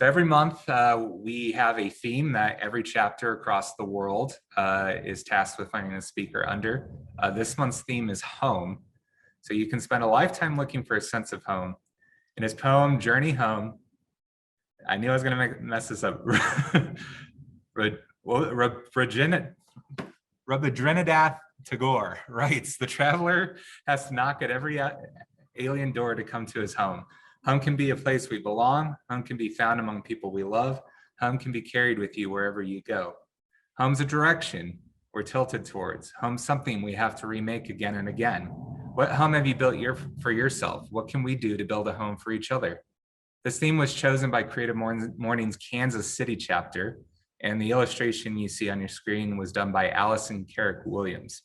So every month we have a theme that every chapter across the world is tasked with finding a speaker under. This month's theme is home. So you can spend a lifetime looking for a sense of home. In his poem, Journey Home, I knew I was going to mess this up. Rabindranath Tagore writes, the traveler has to knock at every alien door to come to his home. Home can be a place we belong. Home can be found among people we love. Home can be carried with you wherever you go. Home's a direction we're tilted towards. Home's something we have to remake again and again. What home have you built for yourself? What can we do to build a home for each other? This theme was chosen by Creative Mornings Kansas City chapter, and the illustration you see on your screen was done by Allison Carrick Williams.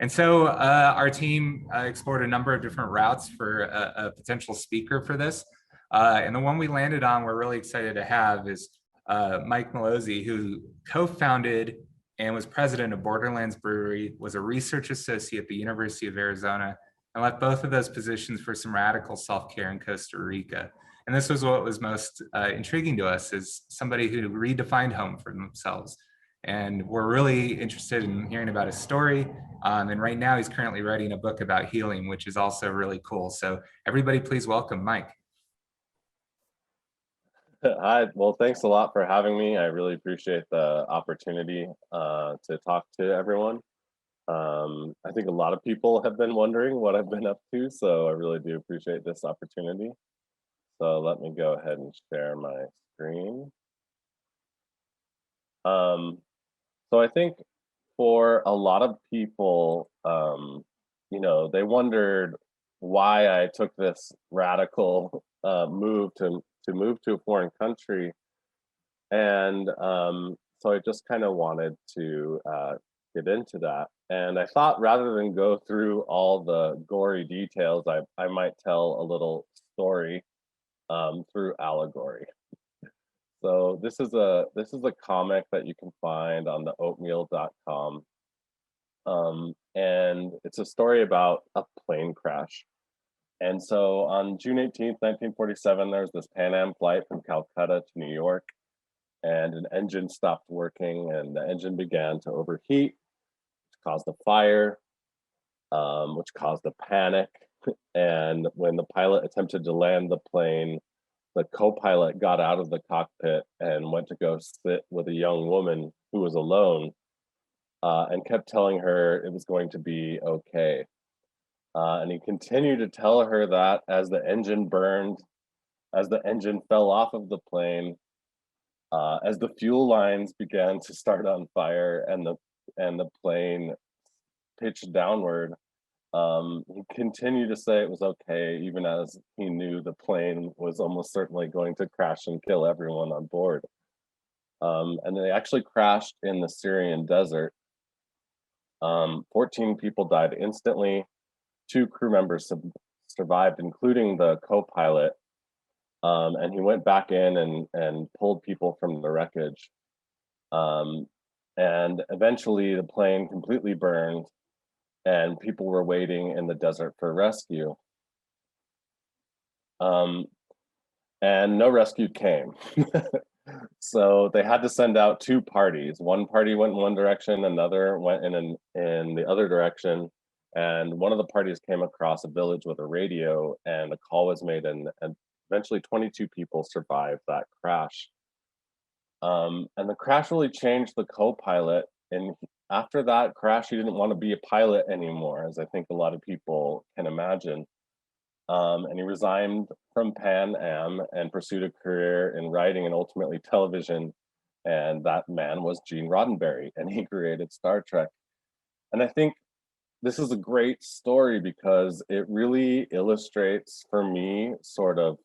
And so our team explored a number of different routes for a potential speaker for this. And the one we landed on we're really excited to have is Mike Mallozzi, who co-founded and was president of Borderlands Brewery, was a research associate at the University of Arizona, and left both of those positions for some radical self-care in Costa Rica. And this was what was most intriguing to us, is somebody who redefined home for themselves. And we're really interested in hearing about his story. And right now he's currently writing a book about healing, which is also really cool. So everybody please welcome Mike. Hi, well, thanks a lot for having me. I really appreciate the opportunity to talk to everyone. I think a lot of people have been wondering what I've been up to, so I really do appreciate this opportunity. So let me go ahead and share my screen. So I think for a lot of people, they wondered why I took this radical move to move to a foreign country. And so I just kind of wanted to get into that. And I thought rather than go through all the gory details, I might tell a little story through allegory. So this is a comic that you can find on the oatmeal.com. And it's a story about a plane crash. And so on June 18th, 1947, there was this Pan Am flight from Calcutta to New York, and an engine stopped working, and the engine began to overheat, which caused a fire, which caused a panic. And when the pilot attempted to land the plane, the co-pilot got out of the cockpit and went to go sit with a young woman who was alone, and kept telling her it was going to be okay. And he continued to tell her that as the engine burned, as the engine fell off of the plane, as the fuel lines began to start on fire, and the plane pitched downward. He continued to say it was okay, even as he knew the plane was almost certainly going to crash and kill everyone on board. And they actually crashed in the Syrian desert. 14 people died instantly. 2 crew members survived, including the co-pilot. And he went back in and pulled people from the wreckage. And eventually the plane completely burned, and people were waiting in the desert for rescue. And no rescue came. So they had to send out 2 parties. One party went in one direction, another went in the other direction. And one of the parties came across a village with a radio, and a call was made, and eventually 22 people survived that crash. And the crash really changed the co-pilot. And after that crash, he didn't want to be a pilot anymore, as I think a lot of people can imagine. And he resigned from Pan Am and pursued a career in writing and ultimately television. And that man was Gene Roddenberry, and he created Star Trek. And I think this is a great story because it really illustrates for me sort of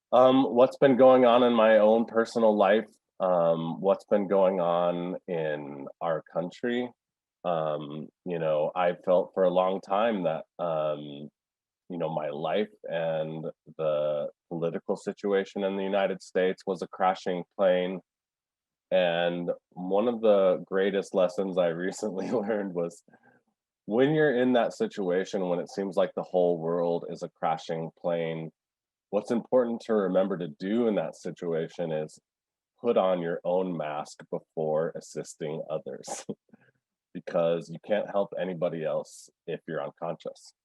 what's been going on in my own personal life, what's been going on in our country. I felt for a long time that my life and the political situation in the United States was a crashing plane. And one of the greatest lessons I recently learned was, when you're in that situation, when it seems like the whole world is a crashing plane, what's important to remember to do in that situation is put on your own mask before assisting others because you can't help anybody else if you're unconscious.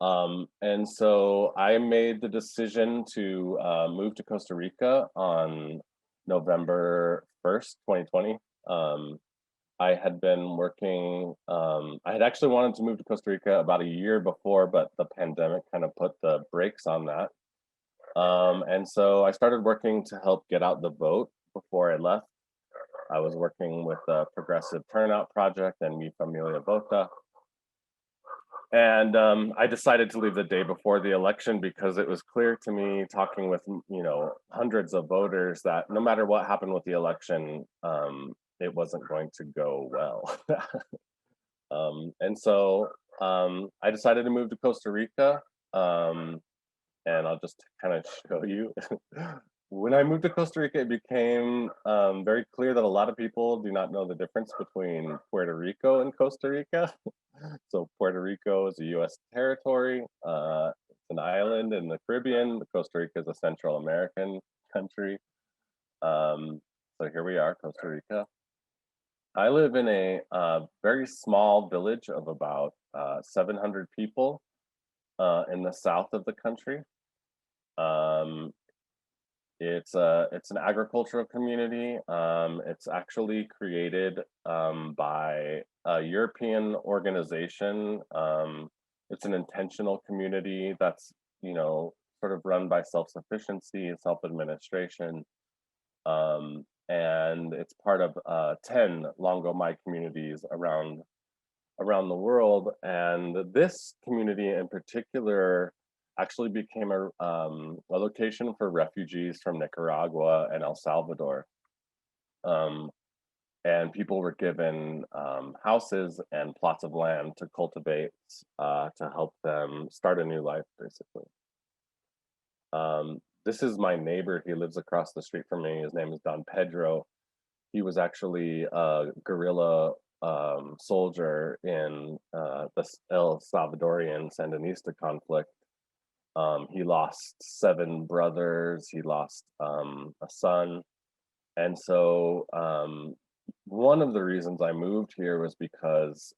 And so I made the decision to move to Costa Rica on November 1st, 2020. I had been working, I had actually wanted to move to Costa Rica about a year before, but the pandemic kind of put the brakes on that. And so I started working to help get out the vote before I left. I was working with the Progressive Turnout Project and Mi Familia Vota. And I decided to leave the day before the election because it was clear to me, talking with hundreds of voters, that no matter what happened with the election, it wasn't going to go well. And so I decided to move to Costa Rica, and I'll just kind of show you. When I moved to Costa Rica, it became very clear that a lot of people do not know the difference between Puerto Rico and Costa Rica. So Puerto Rico is a U.S. territory. It's an island in the Caribbean. Costa Rica is a Central American country. So here we are, Costa Rica. I live in a very small village of about 700 people in the south of the country. Um, it's an agricultural community. It's actually created by a European organization. It's an intentional community that's sort of run by self-sufficiency and self-administration. And it's part of 10 Longo Mai communities around the world. And this community in particular actually became a location for refugees from Nicaragua and El Salvador. And people were given houses and plots of land to cultivate to help them start a new life, basically. This is my neighbor. He lives across the street from me. His name is Don Pedro. He was actually a guerrilla soldier in the El Salvadorian Sandinista conflict. He lost 7 brothers. He lost a son. And so one of the reasons I moved here was because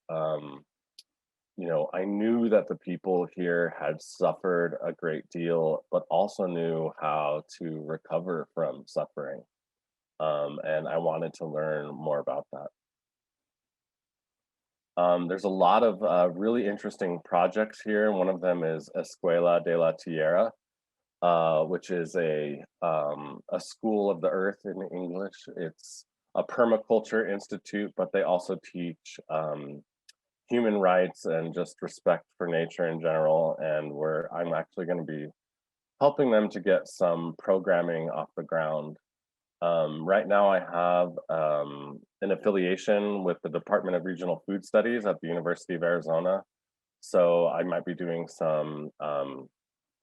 I knew that the people here had suffered a great deal, but also knew how to recover from suffering. And I wanted to learn more about that. There's a lot of really interesting projects here. One of them is Escuela de la Tierra, which is a school of the earth in English. It's a permaculture institute, but they also teach human rights and just respect for nature in general. And where I'm actually going to be helping them to get some programming off the ground. Right now I have an affiliation with the Department of Regional Food Studies at the University of Arizona. So I might be doing some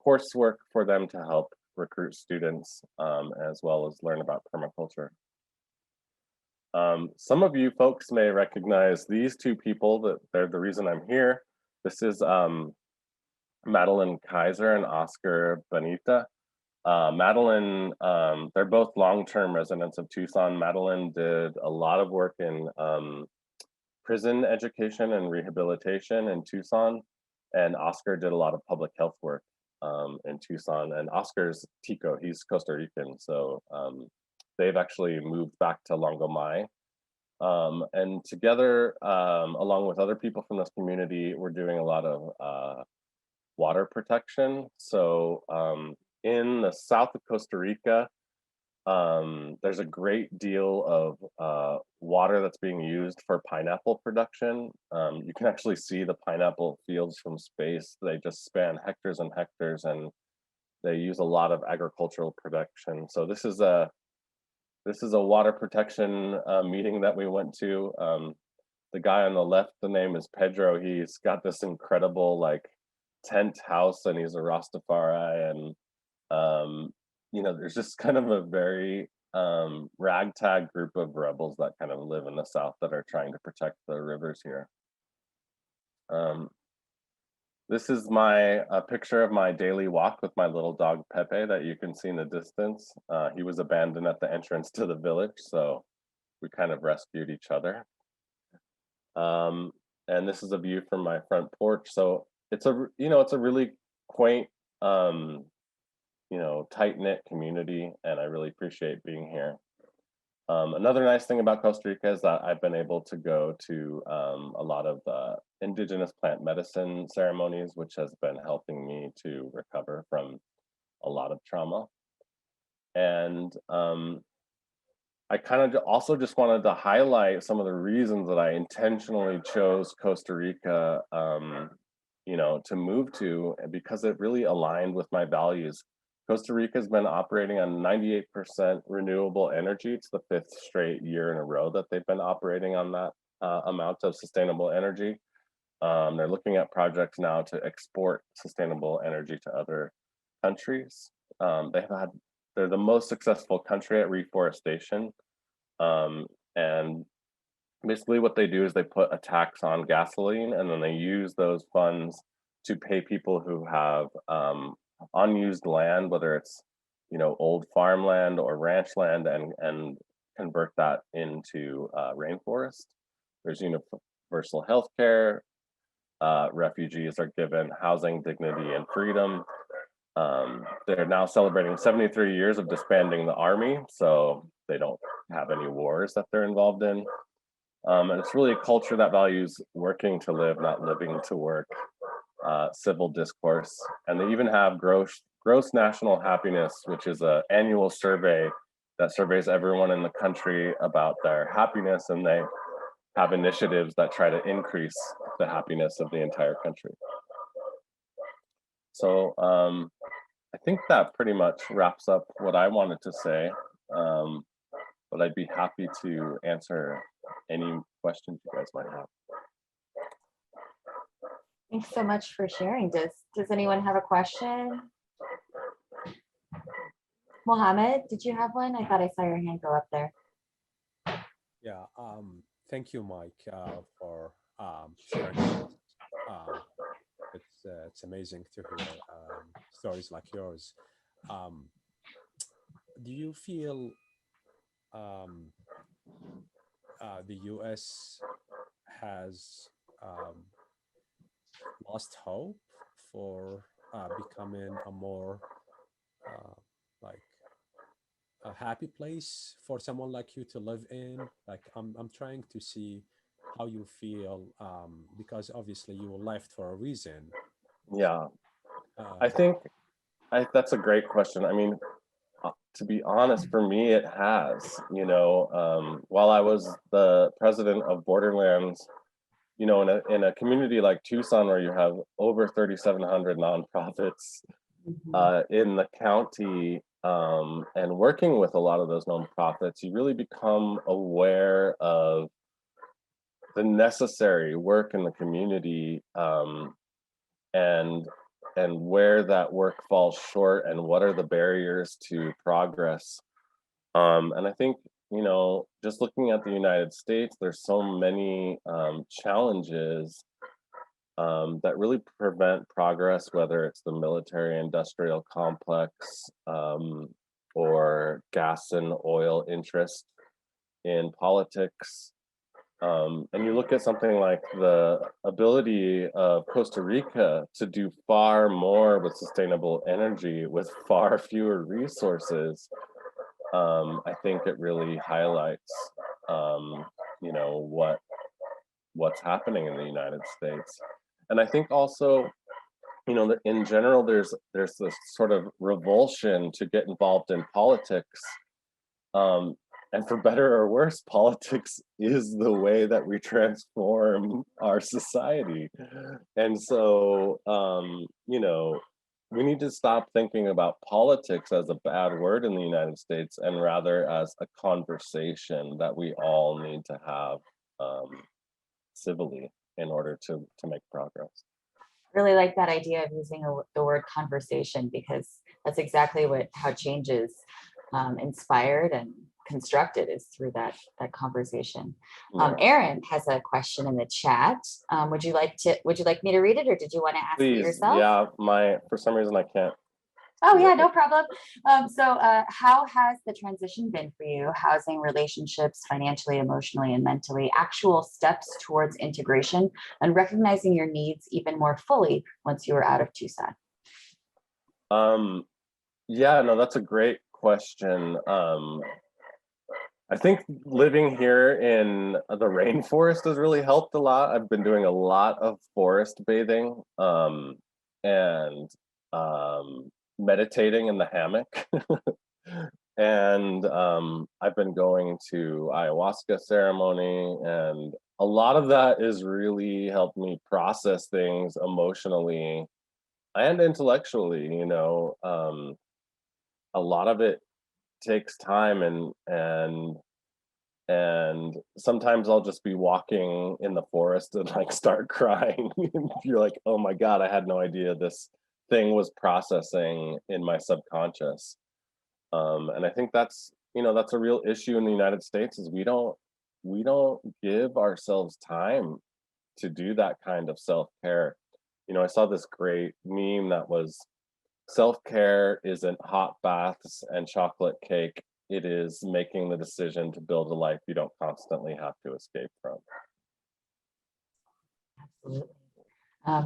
coursework for them to help recruit students as well as learn about permaculture. Some of you folks may recognize these 2 people. That they're the reason I'm here. This is Madeline Kaiser and Oscar Bonita. Madeline, they're both long-term residents of Tucson. Madeline did a lot of work in prison education and rehabilitation in Tucson, and Oscar did a lot of public health work in Tucson. And Oscar's Tico, he's Costa Rican, so they've actually moved back to Longo Mai. And together, along with other people from this community, we're doing a lot of water protection. So in the south of Costa Rica, there's a great deal of water that's being used for pineapple production. You can actually see the pineapple fields from space. They just span hectares and hectares, and they use a lot of agricultural production. So this is a water protection meeting that we went to. The guy on the left, the name is Pedro. He's got this incredible tent house, and he's a Rastafari, and there's just kind of a very ragtag group of rebels that kind of live in the south that are trying to protect the rivers here. This is my a picture of my daily walk with my little dog Pepe that you can see in the distance. He was abandoned at the entrance to the village, so we kind of rescued each other. Um, and this is a view from my front porch. So it's it's a really quaint, um, tight knit community, and I really appreciate being here. Another nice thing about Costa Rica is that I've been able to go to a lot of indigenous plant medicine ceremonies, which has been helping me to recover from a lot of trauma. And I kind of also just wanted to highlight some of the reasons that I intentionally chose Costa Rica, to move to, because it really aligned with my values. Costa Rica has been operating on 98% renewable energy. It's the fifth straight year in a row that they've been operating on that amount of sustainable energy. They're looking at projects now to export sustainable energy to other countries. They're the most successful country at reforestation. Um, and basically what they do is they put a tax on gasoline, and then they use those funds to pay people who have unused land, whether it's old farmland or ranch land, and convert that into rainforest. There's universal health care. Refugees are given housing, dignity, and freedom. They're now celebrating 73 years of disbanding the army, so they don't have any wars that they're involved in. And it's really a culture that values working to live, not living to work, civil discourse. And they even have gross national happiness, which is an annual survey that surveys everyone in the country about their happiness, and they have initiatives that try to increase the happiness of the entire country. So I think that pretty much wraps up what I wanted to say, but I'd be happy to answer any questions you guys might have. Thanks so much for sharing. Does anyone have a question? Mohammed, did you have one? I thought I saw your hand go up there. Yeah, thank you, Mike, for sharing. It's amazing to hear stories like yours. Do you feel the U.S. has lost hope for becoming a more like a happy place for someone like you to live in? Like I'm trying to see how you feel, because obviously you were left for a reason. Yeah, I think that's a great question. I mean, to be honest, for me, it has. While I was the president of Borderlands, in a community like Tucson, where you have over 3,700 nonprofits in the county, and working with a lot of those nonprofits, you really become aware of the necessary work in the community, and where that work falls short, and what are the barriers to progress. And I think, just looking at the United States, there's so many challenges that really prevent progress, whether it's the military industrial complex, or gas and oil interest in politics. And you look at something like the ability of Costa Rica to do far more with sustainable energy with far fewer resources. I think it really highlights, what's happening in the United States. And I think also, that in general, there's this sort of revulsion to get involved in politics. And for better or worse, politics is the way that we transform our society. And so, we need to stop thinking about politics as a bad word in the United States, and rather as a conversation that we all need to have civilly in order to make progress. Really like that idea of using the word conversation, because that's exactly how change is inspired and constructed is through that conversation. Yeah. Aaron has a question in the chat. Would you like me to read it, or did you want to ask it Please, yourself? yeah, for some reason I can't. Oh yeah, no problem. How has the transition been for you? Housing, relationships, financially, emotionally, and mentally, actual steps towards integration and recognizing your needs even more fully once you were out of Tucson? Yeah, no, that's a great question. I think living here in the rainforest has really helped a lot. I've been doing a lot of forest bathing, and meditating in the hammock. And I've been going to ayahuasca ceremony, and a lot of that has really helped me process things emotionally and intellectually. A lot of it takes time, and sometimes I'll just be walking in the forest and like start crying. And you're like, oh my God, I had no idea this thing was processing in my subconscious. And I think that's a real issue in the United States, is we don't give ourselves time to do that kind of self-care. I saw this great meme that was, self-care isn't hot baths and chocolate cake. It is making the decision to build a life you don't constantly have to escape from. Absolutely.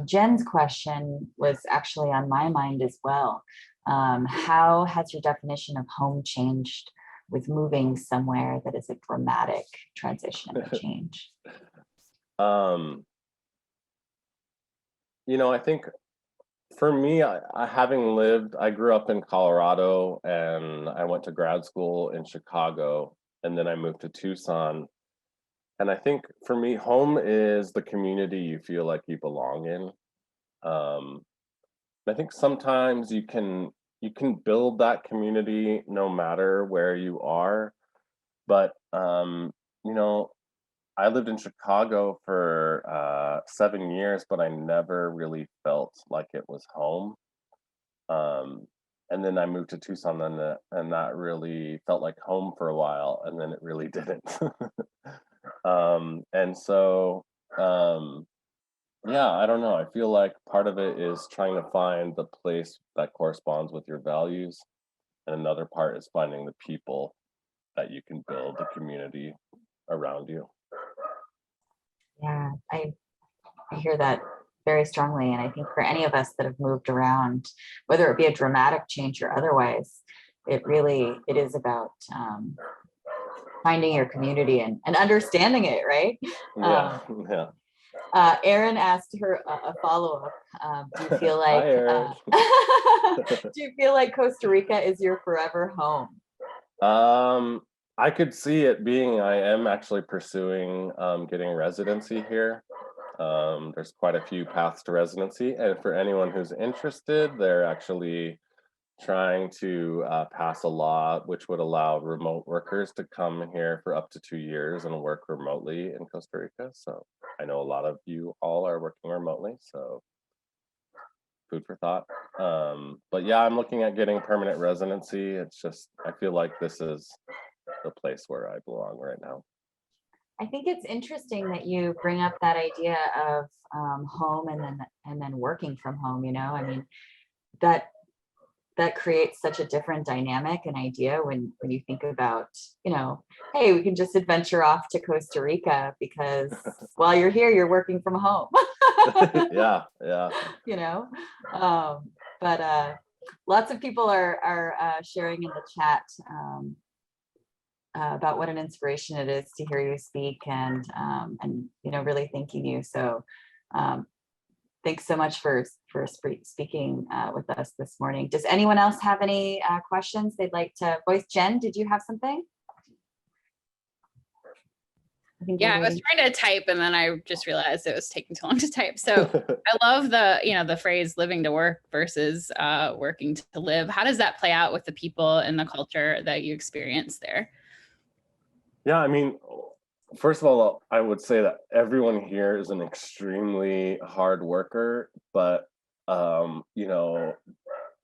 Jen's question was actually on my mind as well. How has your definition of home changed with moving somewhere that is a dramatic transition and change? I think for me, I grew up in Colorado, and I went to grad school in Chicago, and then I moved to Tucson. And I think for me, home is the community you feel like you belong in. I think sometimes you can build that community no matter where you are. But I lived in Chicago for 7 years, but I never really felt like it was home. And then I moved to Tucson, and that really felt like home for a while, and then it really didn't. And so, yeah, I don't know. I feel like part of it is trying to find the place that corresponds with your values, and another part is finding the people that you can build the community around you. Yeah, I hear that very strongly. And I think for any of us that have moved around, whether it be a dramatic change or otherwise, it is about finding your community and understanding it, right? Yeah, yeah. Erin asked her a follow-up. Do you feel Hi, like Erin. do you feel like Costa Rica is your forever home? I could see it being. I am actually pursuing getting residency here. There's quite a few paths to residency, and for anyone who's interested, they're actually trying to pass a law which would allow remote workers to come here for up to 2 years and work remotely in Costa Rica. So I know a lot of you all are working remotely, so food for thought. But yeah, I'm looking at getting permanent residency. It's just, I feel like this is the place where I belong right now. I think it's interesting that you bring up that idea of home and then working from home. I mean, that creates such a different dynamic and idea when you think about, hey, we can just adventure off to Costa Rica because while you're here, you're working from home. Yeah. But lots of people are sharing in the chat about what an inspiration it is to hear you speak and really thanking you. So thanks so much for speaking with us this morning. Does anyone else have any questions they'd like to voice? Jen, did you have something? Yeah, I was trying to type and then I just realized it was taking too long to type. So I love the phrase living to work versus working to live. How does that play out with the people and the culture that you experience there? Yeah, I mean, first of all, I would say that everyone here is an extremely hard worker, but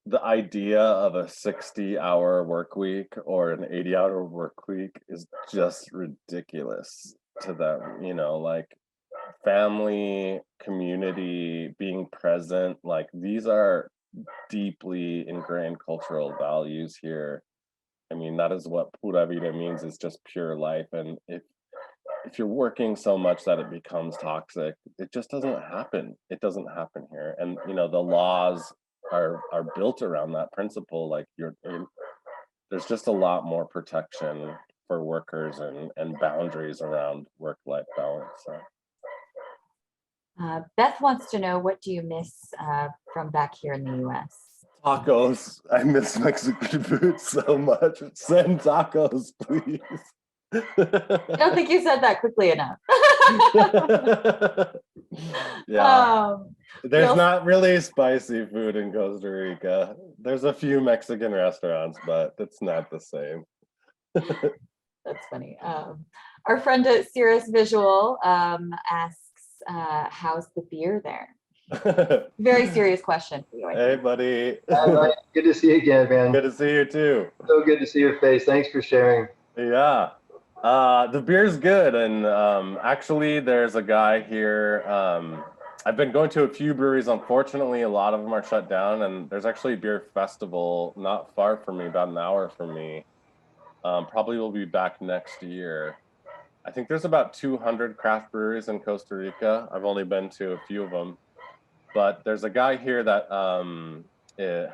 the idea of a 60-hour work week or an 80-hour work week is just ridiculous to them, you know, like family, community, being present, like these are deeply ingrained cultural values here. I mean, that is what pura vida means, is just pure life. And if you're working so much that it becomes toxic, it just doesn't happen. It doesn't happen here. And you know, the laws are built around that principle. Like there's just a lot more protection for workers and boundaries around work-life balance. So. Beth wants to know, what do you miss from back here in the US? Tacos. I miss Mexican food so much. Send tacos, please. I don't think you said that quickly enough. Yeah. There's Bill- not really spicy food in Costa Rica. There's a few Mexican restaurants, but it's not the same. That's funny. Our friend at Cirrus Visual asks, how's the beer there? Very serious question for you. I Hey, think. buddy. Hi, Mike. Good to see you again, man. Good to see you too. So good to see your face. Thanks for sharing. Yeah. The beer's good. And actually, there's a guy here. I've been going to a few breweries. Unfortunately, a lot of them are shut down. And there's actually a beer festival not far from me, about an hour from me. Probably will be back next year. I think there's about 200 craft breweries in Costa Rica. I've only been to a few of them. But there's a guy here that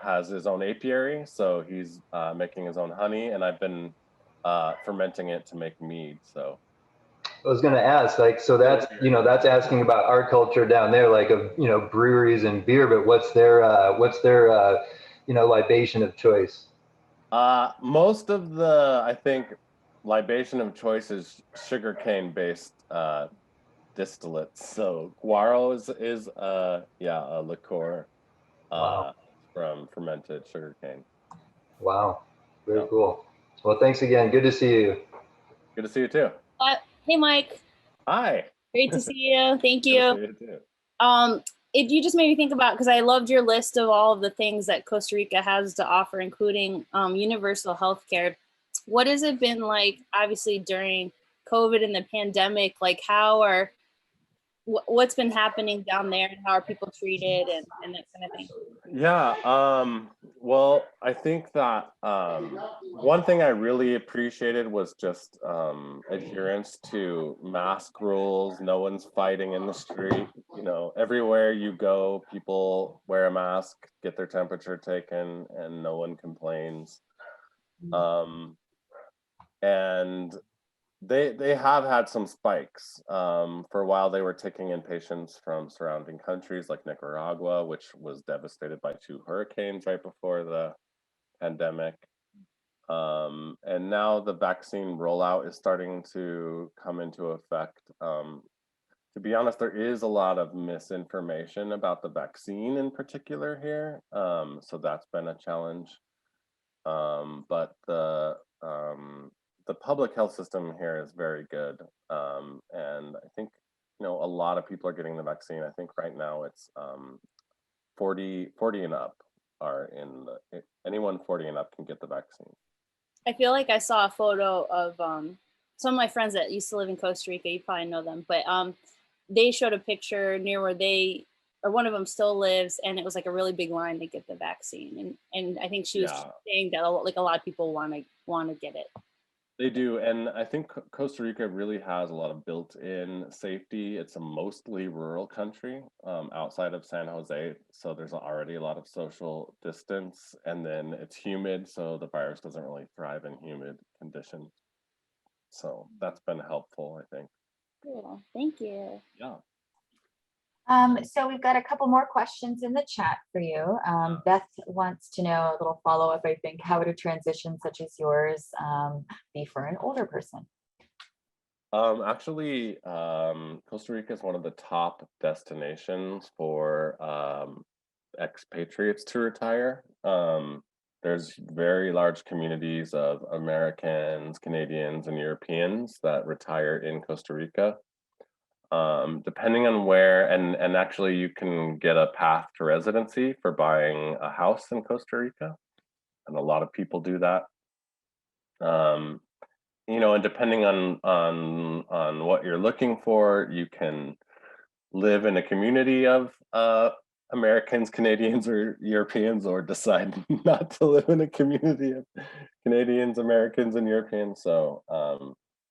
has his own apiary. So he's making his own honey. And I've been fermenting it to make mead. So I was going to ask, like, so that's, you know, that's asking about our culture down there, like, of, you know, breweries and beer, but what's their, you know, libation of choice? Most of the, I think, libation of choice is sugarcane based distillates. So guaro is yeah, a liqueur Wow. from fermented sugarcane. Wow. Very Yeah. cool. Well, thanks again. Good to see you. Good to see you too. Hey, Mike. Hi. Great to see you. Thank Good you. to see you too. If you just made me think about, because I loved your list of all of the things that Costa Rica has to offer, including universal health care. What has it been like, obviously, during COVID and the pandemic? Like, what's been happening down there, and how are people treated, and that kind of thing? Yeah, well, I think that one thing I really appreciated was just adherence to mask rules. No one's fighting in the street. You know, everywhere you go, people wear a mask, get their temperature taken, and no one complains. And they have had some spikes. For a while, they were taking in patients from surrounding countries like Nicaragua, which was devastated by 2 hurricanes right before the pandemic. And now the vaccine rollout is starting to come into effect. To be honest, there is a lot of misinformation about the vaccine in particular here. So that's been a challenge. But the public health system here is very good. And I think, you know, a lot of people are getting the vaccine. I think right now it's 40 and up are in the, anyone 40 and up can get the vaccine. I feel like I saw a photo of some of my friends that used to live in Costa Rica. You probably know them, but they showed a picture near where one of them still lives, and it was like a really big line to get the vaccine. And I think she was saying that like a lot of people want to get it. They do, and I think Costa Rica really has a lot of built-in safety. It's a mostly rural country outside of San Jose, so there's already a lot of social distance, and then it's humid, so the virus doesn't really thrive in humid conditions. So that's been helpful, I think. Cool, thank you. Yeah. So we've got a couple more questions in the chat for you. Beth wants to know a little follow-up, I think. How would a transition such as yours be for an older person? Actually, Costa Rica is one of the top destinations for expatriates to retire. There's very large communities of Americans, Canadians, and Europeans that retire in Costa Rica. Depending on where, and actually you can get a path to residency for buying a house in Costa Rica, and a lot of people do that. You know, and depending on what you're looking for, you can live in a community of Americans, Canadians, or Europeans, or decide not to live in a community of Canadians, Americans, and Europeans. So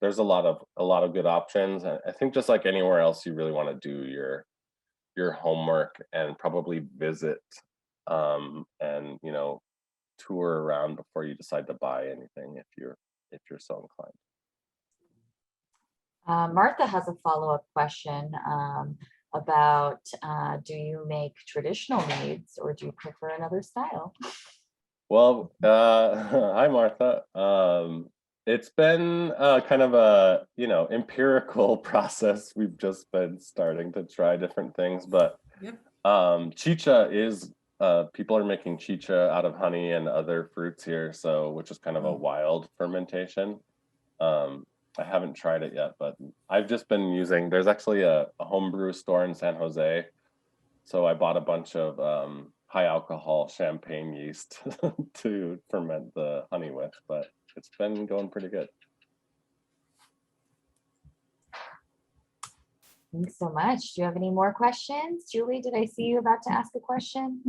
there's a lot of good options. And I think just like anywhere else, you really want to do your homework and probably visit and you know, tour around before you decide to buy anything if you're so inclined. Martha has a follow-up question about do you make traditional needs or do you prefer another style? Well, hi Martha. It's been kind of a, you know, empirical process. We've just been starting to try different things, but chicha is people are making chicha out of honey and other fruits here, so which is kind of a wild fermentation. I haven't tried it yet, but I've just been using, there's actually a homebrew store in San Jose. So I bought a bunch of high alcohol champagne yeast to ferment the honey with, but it's been going pretty good. Thanks so much. Do you have any more questions? Julie, did I see you about to ask a question?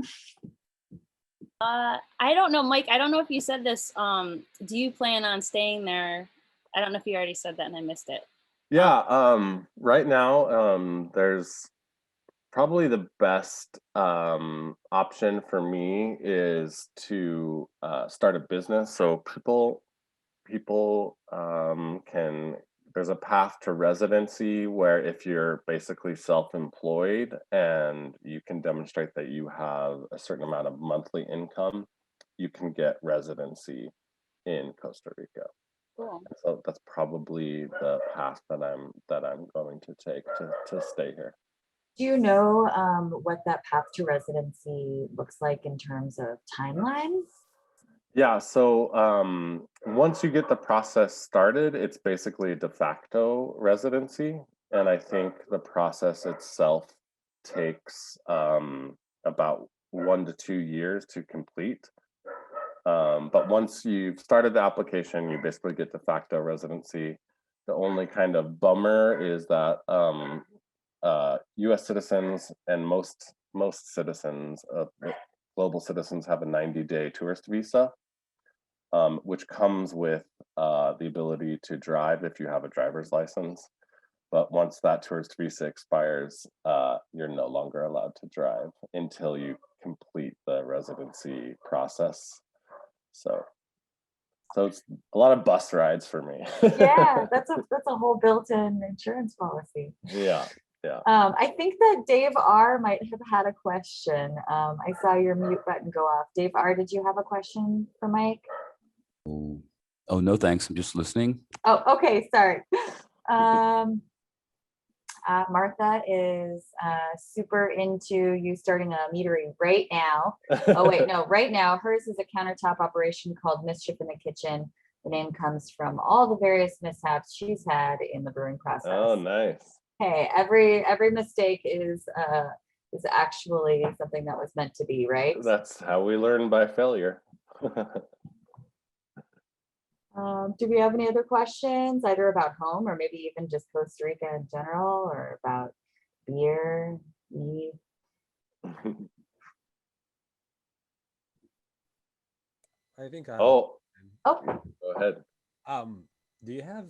I don't know, Mike. I don't know if you said this. Do you plan on staying there? I don't know if you already said that and I missed it. Yeah, right now there's probably the best option for me is to start a business. So people can, there's a path to residency where if you're basically self-employed and you can demonstrate that you have a certain amount of monthly income, you can get residency in Costa Rica. Cool. So that's probably the path that I'm going to take to stay here. Do you know what that path to residency looks like in terms of timelines? Yeah, so once you get the process started, it's basically a de facto residency. And I think the process itself takes about 1 to 2 years to complete. But once you've started the application, you basically get de facto residency. The only kind of bummer is that US citizens and most citizens of global citizens have a 90-day tourist visa, which comes with the ability to drive if you have a driver's license. But once that tourist visa expires, you're no longer allowed to drive until you complete the residency process. So it's a lot of bus rides for me. Yeah, that's a whole built-in insurance policy. Yeah. I think that Dave R might have had a question. I saw your mute button go off. Dave R, did you have a question for Mike? Oh, no, thanks. I'm just listening. Oh, okay, sorry. Martha is super into you starting a meadery right now. Oh wait, no, right now hers is a countertop operation called Mischief in the Kitchen. The name comes from all the various mishaps she's had in the brewing process. Oh, nice. Hey, every mistake is actually something that was meant to be, right? That's how we learn, by failure. Do we have any other questions, either about home or maybe even just Costa Rica in general, or about beer, mead? I think I Oh, Oh, go ahead. do you have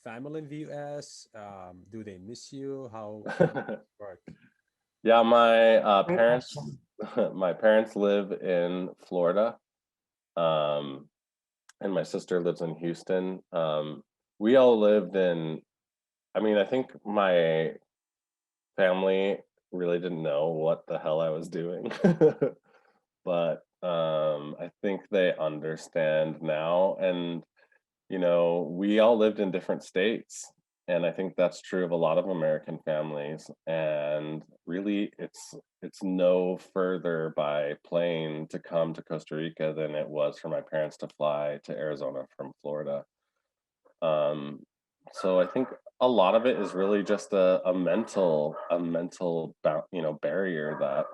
family in the US? Do they miss you? How does it work? Yeah, my great parents question. my parents live in Florida. And my sister lives in Houston. We all lived in, I mean, I think my family really didn't know what the hell I was doing. But I think they understand now. And, you know, we all lived in different states. And I think that's true of a lot of American families. And really, it's no further by plane to come to Costa Rica than it was for my parents to fly to Arizona from Florida. so I think a lot of it is really just a mental barrier that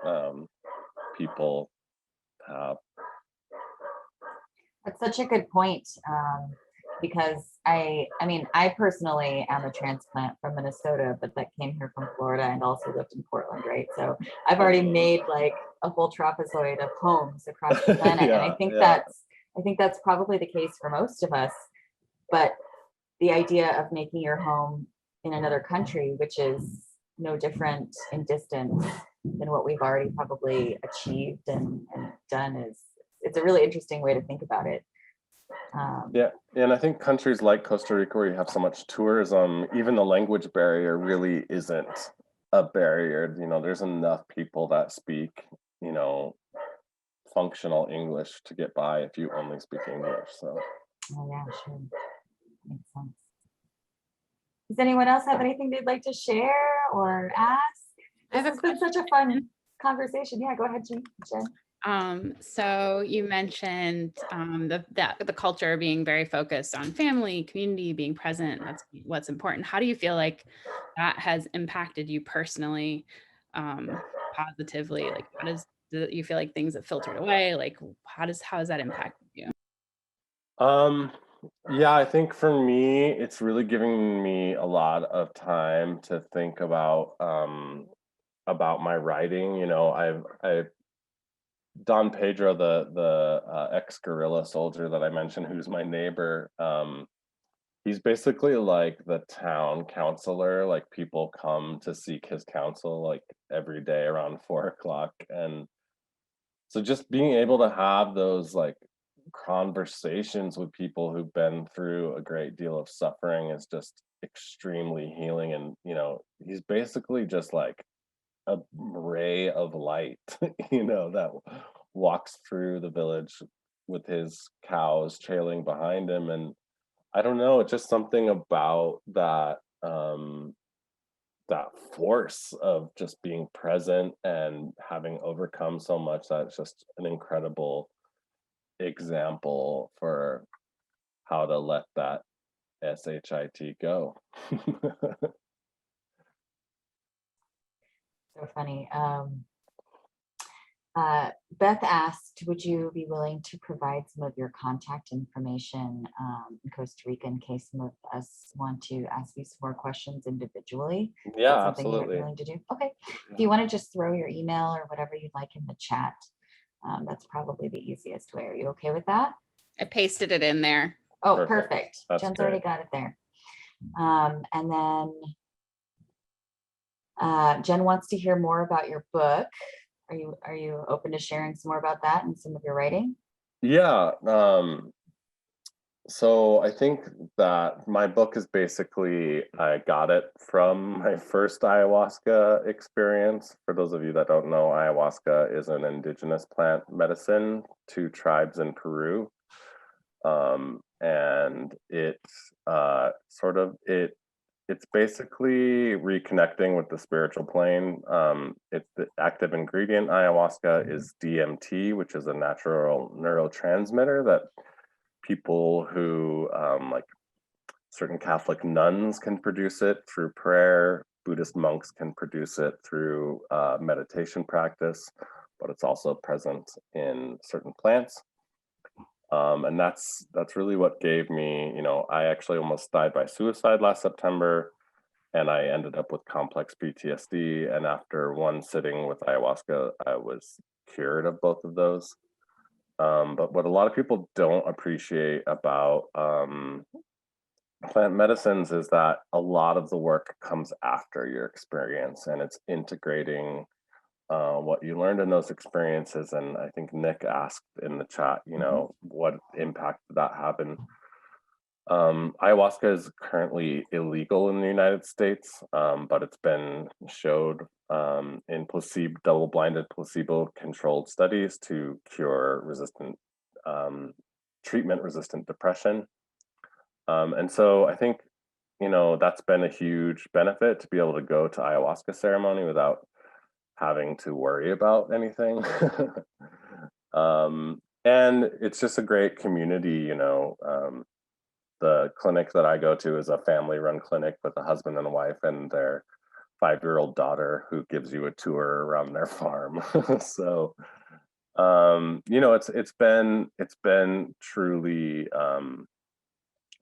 people have. That's such a good point, because I mean, I personally am a transplant from Minnesota, but that came here from Florida and also lived in Portland, right? So I've already made like a whole trapezoid of homes across the planet, and I think that's probably the case for most of us. But the idea of making your home in another country, which is no different in distance than what we've already probably achieved and done, is it's a really interesting way to think about it. Yeah, and I think countries like Costa Rica, where you have so much tourism, even the language barrier really isn't a barrier. There's enough people that speak, functional English to get by if you only speak English. So. Oh yeah, sure. Makes sense. Does anyone else have anything they'd like to share or ask? This has been such a fun conversation. Yeah, go ahead, Jen. So you mentioned the culture being very focused on family, community, being present. That's what's important. How do you feel like that has impacted you personally, positively? Like, do you feel like things have filtered away? Like, how has that impacted you? Yeah, I think for me, it's really giving me a lot of time to think about my writing. I've Don Pedro, the ex-guerrilla soldier that I mentioned, who's my neighbor. He's basically like the town counselor. Like, people come to seek his counsel like every day around 4 o'clock, and so just being able to have those like conversations with people who've been through a great deal of suffering is just extremely healing. And he's basically just like a ray of light, that walks through the village with his cows trailing behind him. And I don't know, it's just something about that force of just being present and having overcome so much. That's just an incredible example for how to let that SHIT go. So funny. Beth asked, would you be willing to provide some of your contact information in Costa Rica in case some of us want to ask you some more questions individually? Yeah, something absolutely. You're willing to do? Okay. If you want to just throw your email or whatever you'd like in the chat, that's probably the easiest way. Are you okay with that? I pasted it in there. Oh, perfect. That's Jen's great. already got it there. And then Jen wants to hear more about your book. Are you open to sharing some more about that and some of your writing? Yeah. So I think that my book is basically, I got it from my first ayahuasca experience. For those of you that don't know, ayahuasca is an indigenous plant medicine to tribes in Peru. And it's it's basically reconnecting with the spiritual plane. It's the active ingredient ayahuasca is DMT, which is a natural neurotransmitter that people who like certain Catholic nuns can produce it through prayer. Buddhist monks can produce it through meditation practice, but it's also present in certain plants. And that's really what gave me, I actually almost died by suicide last September, and I ended up with complex PTSD. And after one sitting with ayahuasca, I was cured of both of those. But what a lot of people don't appreciate about plant medicines is that a lot of the work comes after your experience, and it's integrating what you learned in those experiences. And I think Nick asked in the chat, what impact did that have? And ayahuasca is currently illegal in the United States, but it's been showed in double-blinded placebo-controlled studies to cure treatment-resistant depression. And so I think, that's been a huge benefit to be able to go to ayahuasca ceremony without having to worry about anything. And it's just a great community, the clinic that I go to is a family-run clinic with a husband and a wife and their 5-year-old daughter who gives you a tour around their farm. So, you know, it's been truly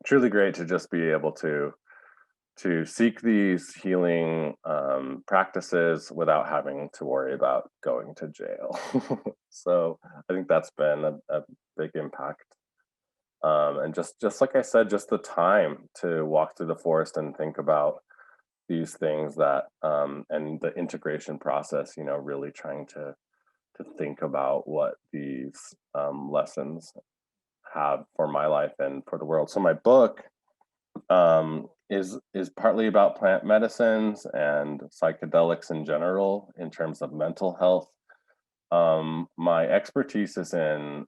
truly great to just be able to seek these healing practices without having to worry about going to jail. So I think that's been a big impact. And just like I said, just the time to walk through the forest and think about these things that and the integration process, you know, really trying to think about what these lessons have for my life and for the world. So my book is partly about plant medicines and psychedelics in general in terms of mental health. My expertise is in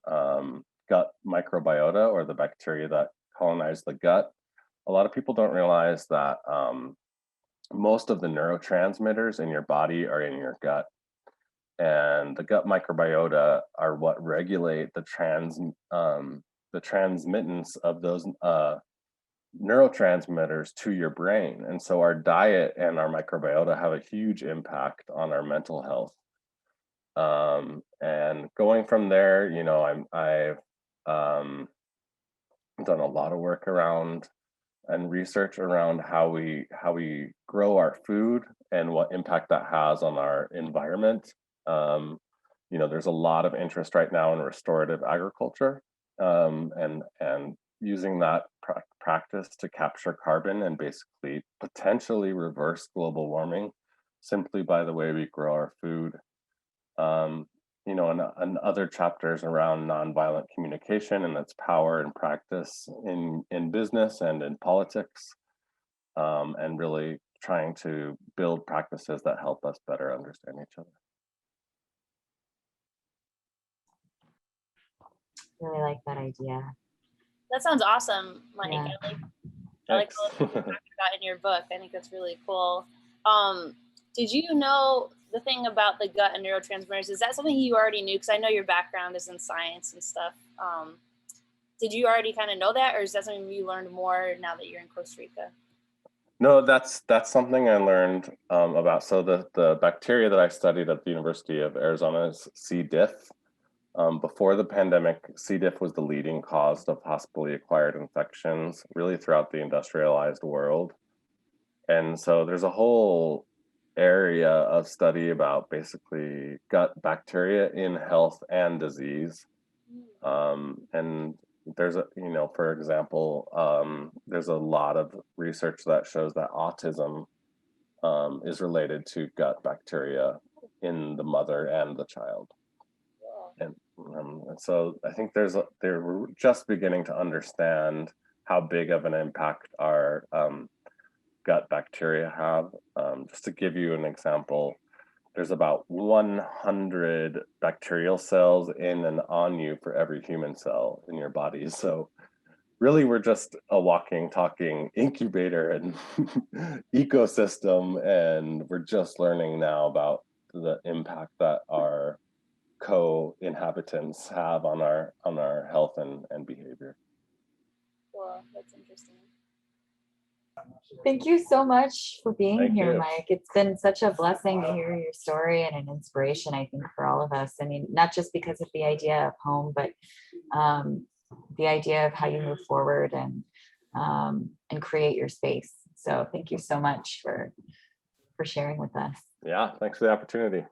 gut microbiota, or the bacteria that colonize the gut. A lot of people don't realize that most of the neurotransmitters in your body are in your gut. And the gut microbiota are what regulate the transmittance of those neurotransmitters to your brain. And so our diet and our microbiota have a huge impact on our mental health. And going from there, you know, I've done a lot of work around and research around how we grow our food and what impact that has on our environment. You know, there's a lot of interest right now in restorative agriculture, and using that practice to capture carbon and basically potentially reverse global warming simply by the way we grow our food. You know, and other chapters around nonviolent communication and its power and practice in business and in politics, and really trying to build practices that help us better understand each other. Really like that idea. That sounds awesome, Mike. Yeah. I like all the things you're talking about in your book. I think that's really cool. Did you know the thing about the gut and neurotransmitters? Is that something you already knew? Because I know your background is in science and stuff. Did you already kind of know that, or is that something you learned more now that you're in Costa Rica? No, that's something I learned about. So the bacteria that I studied at the University of Arizona is C. diff. Before the pandemic, C. diff was the leading cause of hospitally acquired infections really throughout the industrialized world. And so there's a whole area of study about basically gut bacteria in health and disease. And there's a, you know, for example, there's a lot of research that shows that autism is related to gut bacteria in the mother and the child. And so I think they're just beginning to understand how big of an impact our gut bacteria have. Just to give you an example, there's about 100 bacterial cells in and on you for every human cell in your body. So really, we're just a walking, talking incubator and ecosystem, and we're just learning now about the impact that our co-inhabitants have on our health and behavior. Well, that's interesting. Thank you so much for being Thank here, you. Mike. It's been such a blessing to hear your story and an inspiration, I think, for all of us. I mean, not just because of the idea of home, but the idea of how you move forward and create your space. So thank you so much for sharing with us. Yeah, thanks for the opportunity.